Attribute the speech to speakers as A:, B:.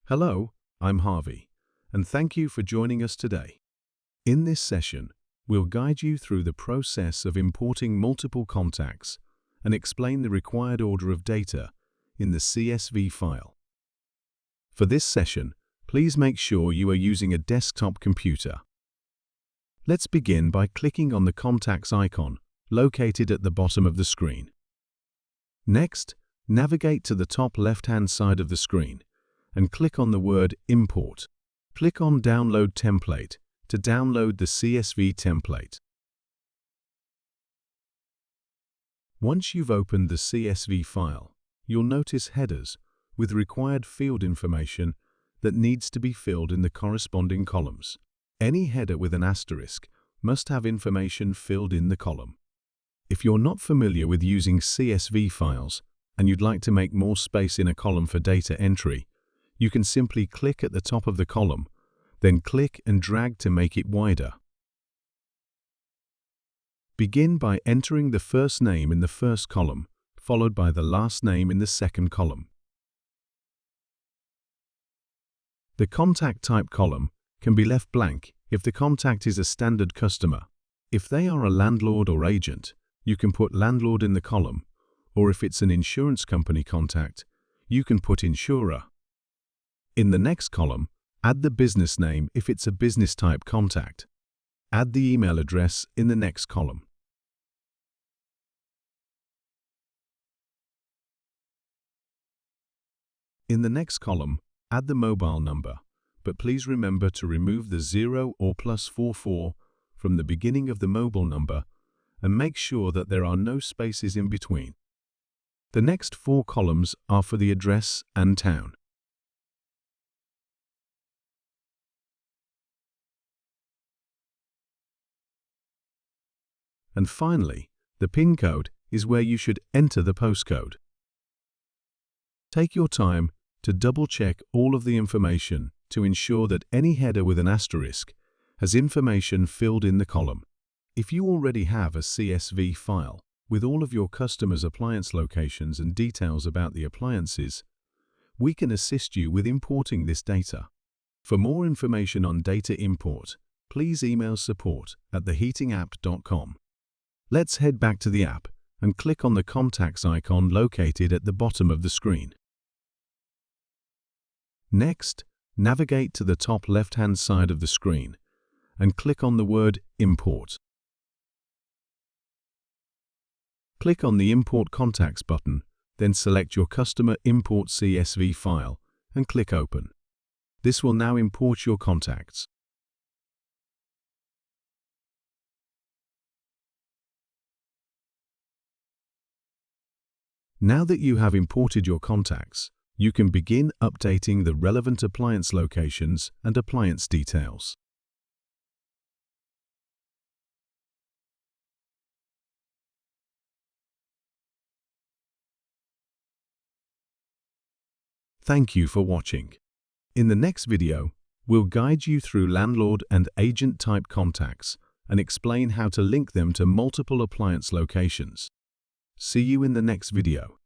A: Hello, I'm Harvey, and thank you for joining us today. In this session, we'll guide you through the process of importing multiple contacts and explain the required order of data in the CSV file. For this session, please make sure you are using a desktop computer. Let's begin by clicking on the contacts icon located at the bottom of the screen. Next, navigate to the top left-hand side of the screen and click on the word Import. Click on Download Template to download the CSV template. Once you've opened the CSV file, you'll notice headers with required field information that needs to be filled in the corresponding columns. Any header with an asterisk must have information filled in the column. If you're not familiar with using CSV files and you'd like to make more space in a column for data entry, you can simply click at the top of the column, then click and drag to make it wider. Begin by entering the first name in the first column, followed by the last name in the second column. The contact type column can be left blank if the contact is a standard customer. If they are a landlord or agent, you can put landlord in the column, or if it's an insurance company contact, you can put insurer. In the next column, add the business name if it's a business type contact. Add the email address in the next column. In the next column, add the mobile number, but please remember to remove the 0 or +44 from the beginning of the mobile number and make sure that there are no spaces in between. The next 4 columns are for the address and town. And finally, the PIN code is where you should enter the postcode. Take your time to double-check all of the information to ensure that any header with an asterisk has information filled in the column. If you already have a CSV file with all of your customers' appliance locations and details about the appliances, we can assist you with importing this data. For more information on data import, please email support@theheatingapp.com. Let's head back to the app and click on the contacts icon located at the bottom of the screen. Next, navigate to the top left-hand side of the screen and click on the word Import. Click on the Import Contacts button, then select your customer import CSV file and click Open. This will now import your contacts. Now that you have imported your contacts, you can begin updating the relevant appliance locations and appliance details. Thank you for watching. In the next video, we'll guide you through landlord and agent type contacts and explain how to link them to multiple appliance locations. See you in the next video.